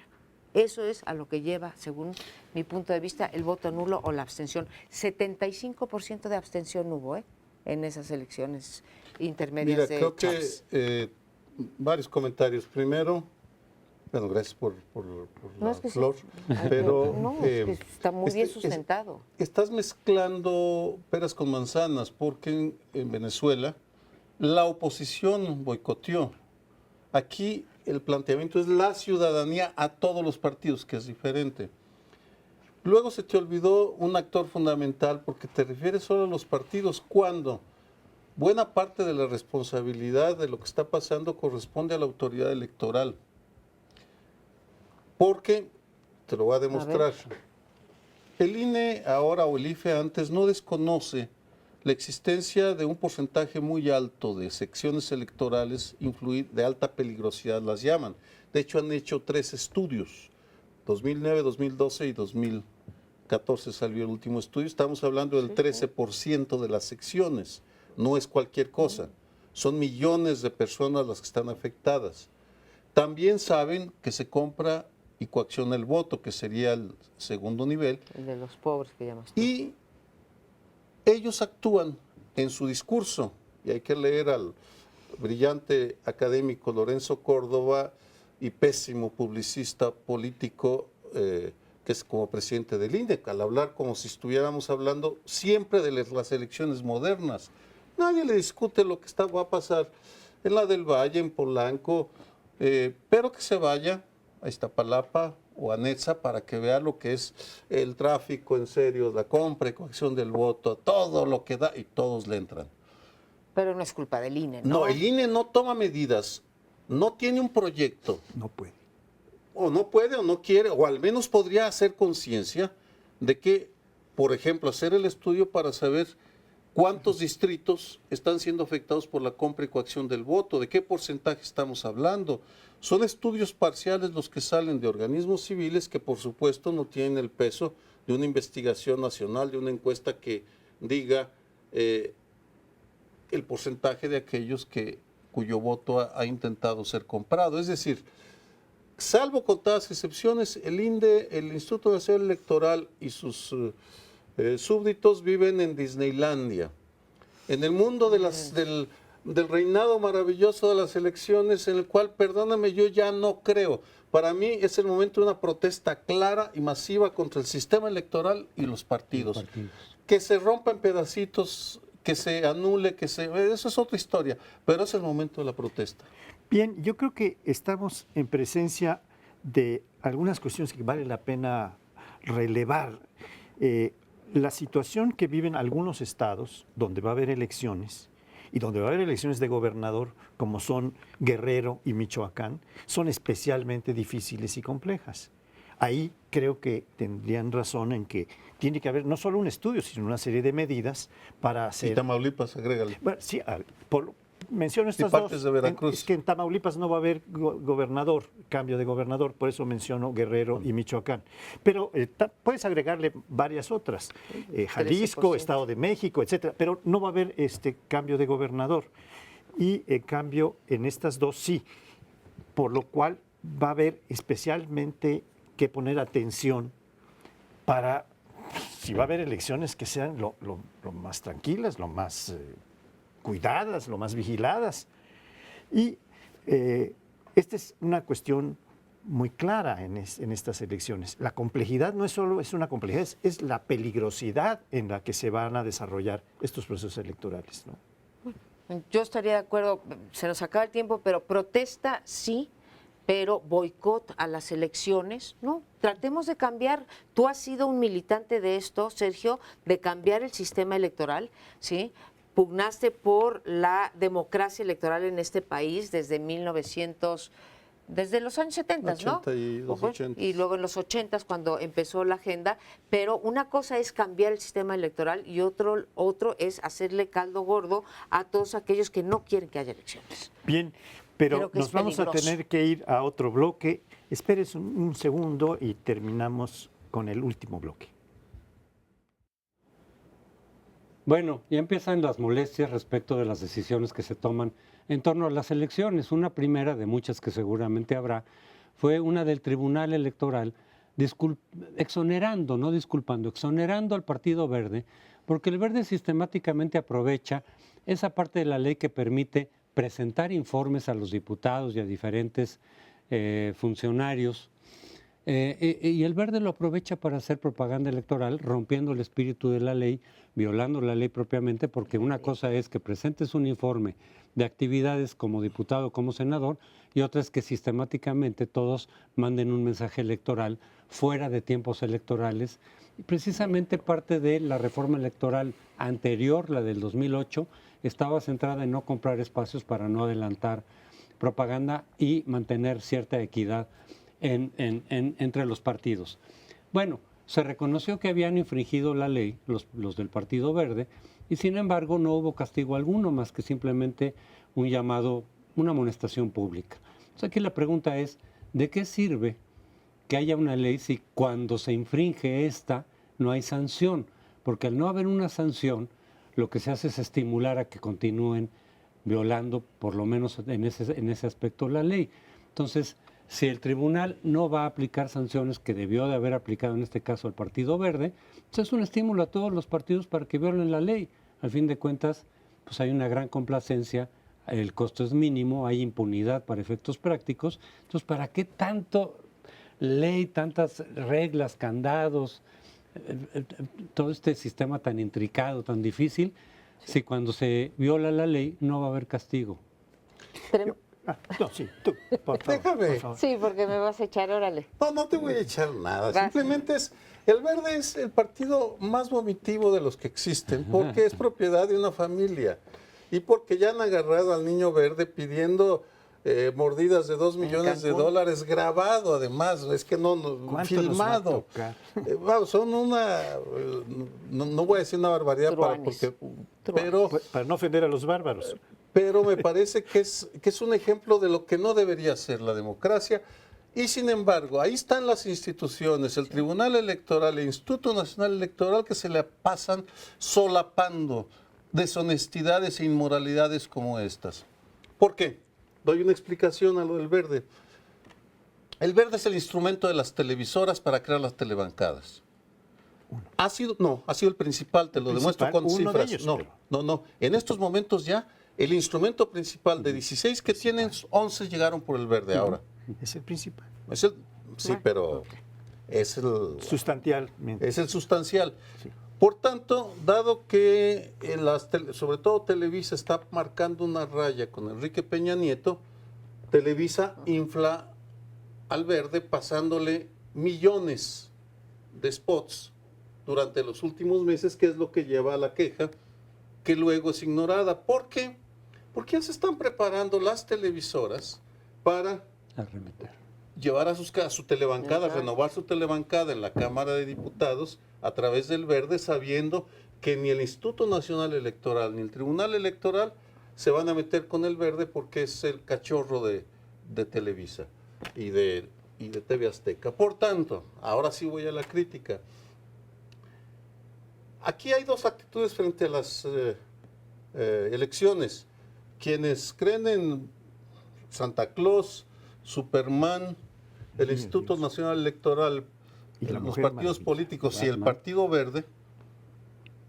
Eso es a lo que lleva, según mi punto de vista, el voto nulo o la abstención. 75% de abstención hubo, en esas elecciones intermedias. Mira, de creo Chávez. que varios comentarios. Primero, bueno, gracias por la Es que sí. flor, pero No, es que está muy bien sustentado. Estás mezclando peras con manzanas, porque en Venezuela la oposición boicoteó. Aquí el planteamiento es la ciudadanía a todos los partidos, que es diferente. Luego se te olvidó un actor fundamental, porque te refieres solo a los partidos, cuando buena parte de la responsabilidad de lo que está pasando corresponde a la autoridad electoral. Porque, te lo voy a demostrar, el INE ahora o el IFE antes no desconoce la existencia de un porcentaje muy alto de secciones electorales de alta peligrosidad, las llaman. De hecho, han hecho 3 estudios, 2009, 2012 y 2014 salió el último estudio. Estamos hablando del 13% de las secciones, no es cualquier cosa. Son millones de personas las que están afectadas. También saben que se compra y coacciona el voto, que sería el segundo nivel. El de los pobres que llamas tú. Y ellos actúan en su discurso, y hay que leer al brillante académico Lorenzo Córdoba y pésimo publicista político que es como presidente del INE, al hablar como si estuviéramos hablando siempre de las elecciones modernas. Nadie le discute lo que va a pasar en la del Valle, en Polanco, pero que se vaya a Iztapalapa o a Netza para que vea lo que es el tráfico en serio, la compra y coacción del voto, todo lo que da, y todos le entran. Pero no es culpa del INE, ¿no? No, el INE no toma medidas, no tiene un proyecto. No puede. O no puede o no quiere, o al menos podría hacer conciencia de que, por ejemplo, hacer el estudio para saber cuántos distritos están siendo afectados por la compra y coacción del voto, de qué porcentaje estamos hablando. Son estudios parciales los que salen de organismos civiles que, por supuesto, no tienen el peso de una investigación nacional, de una encuesta que diga el porcentaje de aquellos cuyo voto ha intentado ser comprado. Es decir, salvo contadas excepciones, el INDE, el Instituto Nacional Electoral y sus súbditos viven en Disneylandia, en el mundo del reinado maravilloso de las elecciones, en el cual, perdóname, yo ya no creo. Para mí es el momento de una protesta clara y masiva contra el sistema electoral y los partidos. Que se rompa en pedacitos, que se anule, eso es otra historia, pero es el momento de la protesta. Bien, yo creo que estamos en presencia de algunas cuestiones que vale la pena relevar. La situación que viven algunos estados donde va a haber elecciones y donde va a haber elecciones de gobernador, como son Guerrero y Michoacán, son especialmente difíciles y complejas. Ahí creo que tendrían razón en que tiene que haber no solo un estudio, sino una serie de medidas para hacer... Y Tamaulipas, agrégale. Bueno, sí, menciono estas partes dos. de Veracruz. Es que en Tamaulipas no va a haber gobernador, cambio de gobernador, por eso menciono Guerrero y Michoacán. Pero puedes agregarle varias otras, Jalisco, 13%. Estado de México, etcétera, pero no va a haber cambio de gobernador. Y en cambio, en estas dos sí, por lo cual va a haber especialmente que poner atención para, si va a haber elecciones, que sean lo más tranquilas, lo más cuidadas, lo más vigiladas. Y esta es una cuestión muy clara en estas elecciones. La complejidad no es solo una complejidad, es la peligrosidad en la que se van a desarrollar estos procesos electorales, ¿no? Yo estaría de acuerdo, se nos acaba el tiempo, pero protesta sí, pero boicot a las elecciones, no, tratemos de cambiar. Tú has sido un militante de esto, Sergio, de cambiar el sistema electoral, ¿sí? Pugnaste por la democracia electoral en este país desde desde los años 70, ¿no? 80 y los 80. Y luego en los 80 cuando empezó la agenda, pero una cosa es cambiar el sistema electoral y otro es hacerle caldo gordo a todos aquellos que no quieren que haya elecciones. Bien, pero Creo que nos es vamos a peligroso. tener que ir a otro bloque. Espéres un segundo y terminamos con el último bloque. Bueno, ya empiezan las molestias respecto de las decisiones que se toman en torno a las elecciones. Una primera, de muchas que seguramente habrá, fue una del Tribunal Electoral exonerando al Partido Verde, porque el Verde sistemáticamente aprovecha esa parte de la ley que permite presentar informes a los diputados y a diferentes funcionarios. Y el Verde lo aprovecha para hacer propaganda electoral, rompiendo el espíritu de la ley, violando la ley propiamente, porque una cosa es que presentes un informe de actividades como diputado, como senador, y otra es que sistemáticamente todos manden un mensaje electoral fuera de tiempos electorales. Y precisamente parte de la reforma electoral anterior, la del 2008, estaba centrada en no comprar espacios para no adelantar propaganda y mantener cierta equidad entre los partidos. Bueno, se reconoció que habían infringido la ley los del Partido Verde y sin embargo no hubo castigo alguno más que simplemente un llamado, una amonestación pública. Entonces aquí la pregunta es, ¿de qué sirve que haya una ley si cuando se infringe esta no hay sanción? Porque al no haber una sanción, lo que se hace es estimular a que continúen violando, por lo menos en ese aspecto, la ley. Entonces, si el tribunal no va a aplicar sanciones que debió de haber aplicado en este caso al Partido Verde, pues es un estímulo a todos los partidos para que violen la ley. Al fin de cuentas, pues hay una gran complacencia, el costo es mínimo, hay impunidad para efectos prácticos. Entonces, ¿para qué tanto ley, tantas reglas, candados, todo este sistema tan intricado, tan difícil, si cuando se viola la ley no va a haber castigo? No, sí, tú, por favor. Déjame. Por favor. Sí, porque me vas a echar, órale. No te voy a echar nada. Vas. Simplemente el Verde es el partido más vomitivo de los que existen, porque es propiedad de una familia y porque ya han agarrado al niño verde pidiendo mordidas de 2 millones de Cancún. dólares, grabado además, es que no ¿Cuánto nos va a filmado. tocar? Vamos, son no voy a decir una barbaridad Truanes. pero Para no ofender a los bárbaros. pero me parece que es un ejemplo de lo que no debería ser la democracia. Y sin embargo, ahí están las instituciones, el Tribunal Electoral, el Instituto Nacional Electoral, que se le pasan solapando deshonestidades e inmoralidades como estas. ¿Por qué? Doy una explicación a lo del Verde. El Verde es el instrumento de las televisoras para crear las telebancadas. Ha sido el principal, te lo demuestro con uno de cifras. ellos, No, pero- no. En estos momentos ya, el instrumento principal de 16 que tienen, 11 llegaron por el Verde ahora. Es el principal. Sí, pero es Sustancialmente. es el sustancial. Sí. Por tanto, dado que sobre todo Televisa está marcando una raya con Enrique Peña Nieto, Televisa infla al Verde pasándole millones de spots durante los últimos meses, que es lo que lleva a la queja, que luego es ignorada. ¿Por qué? Porque ya se están preparando las televisoras para Arremeter. llevar a su telebancada, renovar su telebancada en la Cámara de Diputados a través del Verde, sabiendo que ni el Instituto Nacional Electoral ni el Tribunal Electoral se van a meter con el Verde porque es el cachorro de Televisa y de TV Azteca. Por tanto, ahora sí voy a la crítica. Aquí hay dos actitudes frente a las elecciones. Quienes creen en Santa Claus, Superman, el Instituto Nacional Electoral, Y la los Mujer partidos Maravilla. políticos y el Batman. Partido Verde,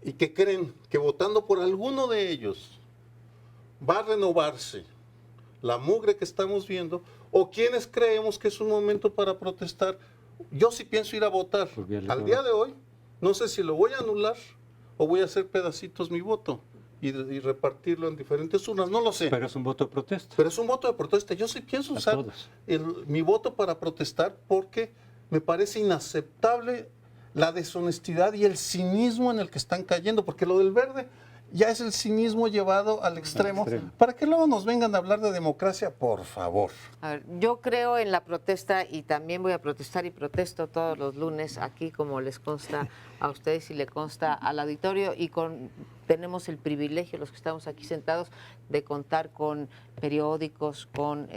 y que creen que votando por alguno de ellos va a renovarse la mugre que estamos viendo, o quienes creemos que es un momento para protestar. Yo sí pienso ir a votar. Por vía Al electoral. día de hoy, no sé si lo voy a anular o voy a hacer pedacitos mi voto. y repartirlo en diferentes urnas, no lo sé. Pero es un voto de protesta. Pero es un voto de protesta. Yo sí pienso usar todos. mi voto para protestar porque me parece inaceptable la deshonestidad y el cinismo en el que están cayendo, porque lo del verde ya es el cinismo llevado al extremo. ¿Para qué luego nos vengan a hablar de democracia? Por favor. A ver, yo creo en la protesta y también voy a protestar y protesto todos los lunes aquí, como les consta a ustedes y le consta al auditorio, y tenemos el privilegio, los que estamos aquí sentados, de contar con periódicos, con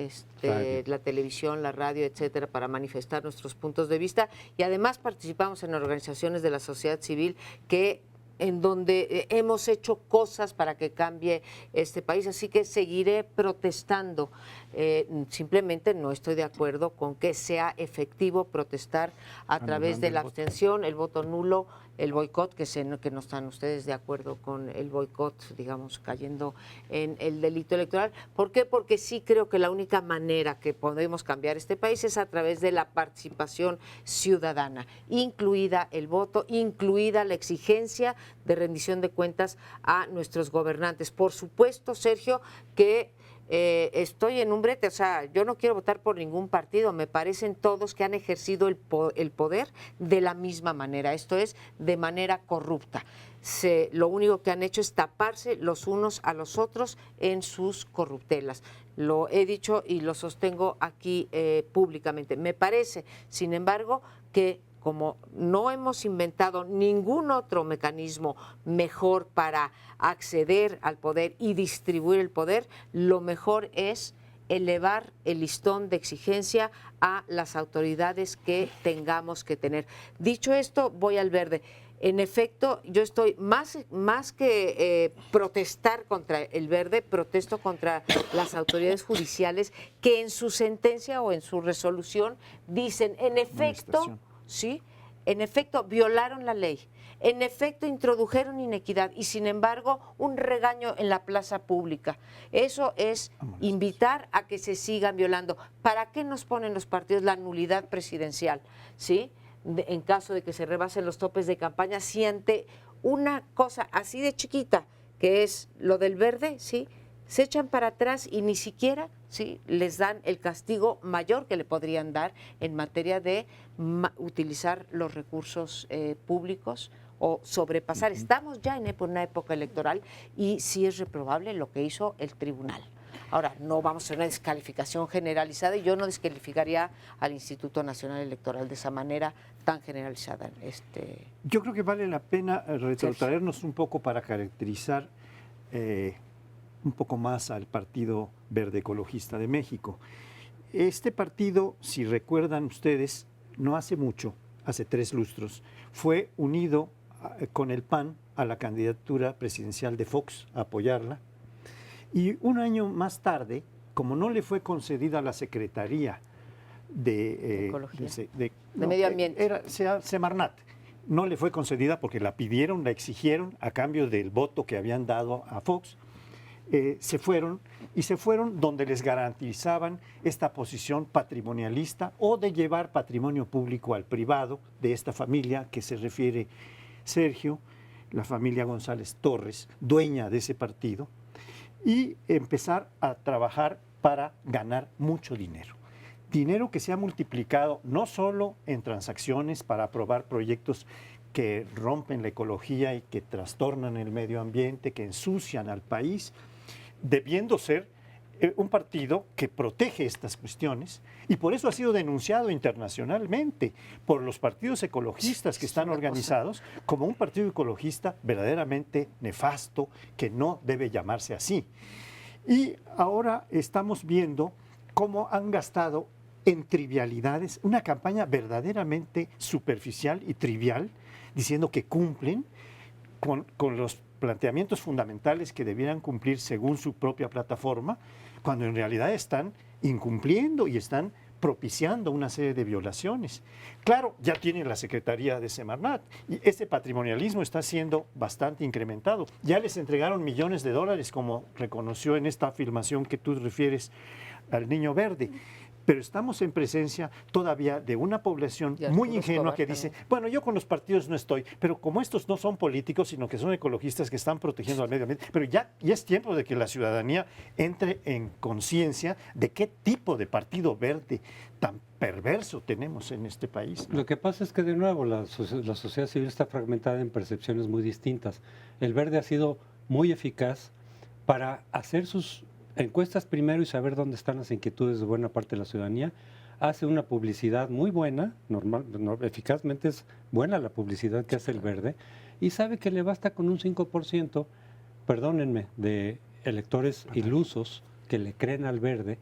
la televisión, la radio, etcétera, para manifestar nuestros puntos de vista, y además participamos en organizaciones de la sociedad civil en donde hemos hecho cosas para que cambie este país, así que seguiré protestando. Simplemente no estoy de acuerdo con que sea efectivo protestar a través de la abstención, el voto nulo, el boicot, que no están ustedes de acuerdo con el boicot, digamos, cayendo en el delito electoral. ¿Por qué? Porque sí creo que la única manera que podemos cambiar este país es a través de la participación ciudadana, incluida el voto, incluida la exigencia de rendición de cuentas a nuestros gobernantes. Por supuesto, Sergio, que estoy en un brete, o sea, yo no quiero votar por ningún partido, me parecen todos que han ejercido el poder de la misma manera, esto es, de manera corrupta. Lo único que han hecho es taparse los unos a los otros en sus corruptelas. Lo he dicho y lo sostengo aquí públicamente. Me parece, sin embargo, que como no hemos inventado ningún otro mecanismo mejor para acceder al poder y distribuir el poder, lo mejor es elevar el listón de exigencia a las autoridades que tengamos que tener. Dicho esto, voy al verde. En efecto, yo estoy más que protestar contra el verde, protesto contra las autoridades judiciales que en su sentencia o en su resolución dicen, en efecto, sí, en efecto, violaron la ley, en efecto, introdujeron inequidad y, sin embargo, un regaño en la plaza pública. Eso es invitar a que se sigan violando. ¿Para qué nos ponen los partidos la nulidad presidencial? ¿Sí? En caso de que se rebasen los topes de campaña, si ante una cosa así de chiquita, que es lo del verde, ¿sí?, se echan para atrás y ni siquiera, ¿sí?, les dan el castigo mayor que le podrían dar en materia de utilizar los recursos públicos o sobrepasar. Estamos ya en una época electoral y sí es reprobable lo que hizo el tribunal. Ahora, no vamos a hacer una descalificación generalizada y yo no descalificaría al Instituto Nacional Electoral de esa manera tan generalizada. Yo creo que vale la pena retrotraernos un poco para caracterizar un poco más al Partido Verde Ecologista de México. Este partido, si recuerdan ustedes, no hace mucho, hace 3 lustros, fue unido con el PAN a la candidatura presidencial de Fox, a apoyarla. Y un año más tarde, como no le fue concedida la Secretaría de Medio Ambiente, era Semarnat, no le fue concedida porque la pidieron, la exigieron a cambio del voto que habían dado a Fox. Se fueron donde les garantizaban esta posición patrimonialista o de llevar patrimonio público al privado de esta familia que se refiere Sergio, la familia González Torres, dueña de ese partido, y empezar a trabajar para ganar mucho dinero. Dinero que se ha multiplicado no solo en transacciones para aprobar proyectos que rompen la ecología y que trastornan el medio ambiente, que ensucian al país, debiendo ser un partido que protege estas cuestiones y por eso ha sido denunciado internacionalmente por los partidos ecologistas que están organizados como un partido ecologista verdaderamente nefasto que no debe llamarse así. Y ahora estamos viendo cómo han gastado en trivialidades una campaña verdaderamente superficial y trivial, diciendo que cumplen con los planteamientos fundamentales que debieran cumplir según su propia plataforma, cuando en realidad están incumpliendo y están propiciando una serie de violaciones. Claro, ya tienen la Secretaría de Semarnat y este patrimonialismo está siendo bastante incrementado. Ya les entregaron millones de dólares, como reconoció en esta afirmación que tú refieres al Niño Verde. pero estamos en presencia todavía de una población Y muy Arturo ingenua Escobar que dice, también. bueno, yo con los partidos no estoy, pero como estos no son políticos, sino que son ecologistas que están protegiendo al medio ambiente, pero ya es tiempo de que la ciudadanía entre en conciencia de qué tipo de partido verde tan perverso tenemos en este país, ¿no? Lo que pasa es que, de nuevo, la sociedad civil está fragmentada en percepciones muy distintas. El Verde ha sido muy eficaz para hacer sus encuestas primero y saber dónde están las inquietudes de buena parte de la ciudadanía. Hace una publicidad muy buena, eficazmente es buena la publicidad que hace el Verde, y sabe que le basta con un 5%, perdónenme, de electores ilusos que le creen al Verde,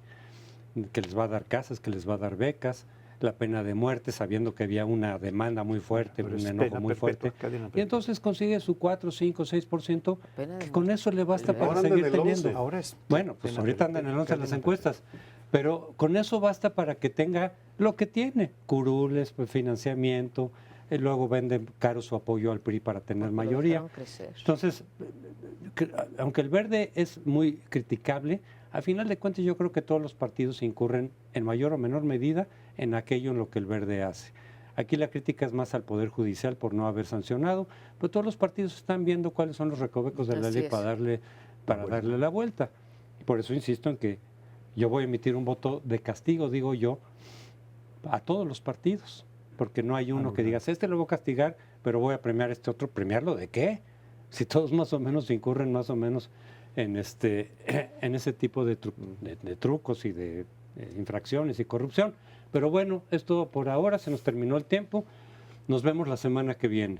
que les va a dar casas, que les va a dar becas, la pena de muerte, sabiendo que había una demanda muy fuerte, Pero un es enojo pena muy perpetua, fuerte. cadena Y perpetua. entonces consigue su 4, 5, 6%, Pena de que con muerte. eso le basta para Ahora anda seguir en el teniendo. 11. Ahora es Bueno, pues pena ahorita andan en el 11 perpetua, las cadena encuestas, pero con eso basta para que tenga lo que tiene, curules, pues, financiamiento, luego venden caro su apoyo al PRI para tener Porque lo mayoría. dejaron crecer. Entonces, aunque el Verde es muy criticable, a final de cuentas yo creo que todos los partidos incurren en mayor o menor medida en aquello en lo que el Verde hace. Aquí la crítica es más al Poder Judicial por no haber sancionado, pero todos los partidos están viendo cuáles son los recovecos de la Así ley es. para darle la vuelta. Y por eso insisto en que yo voy a emitir un voto de castigo, digo yo, a todos los partidos, porque no hay uno que diga, este lo voy a castigar, pero voy a premiar a este otro. ¿Premiarlo de qué? Si todos más o menos incurren más o menos en ese tipo de trucos y de infracciones y corrupción. Pero bueno, esto por ahora, se nos terminó el tiempo. Nos vemos la semana que viene.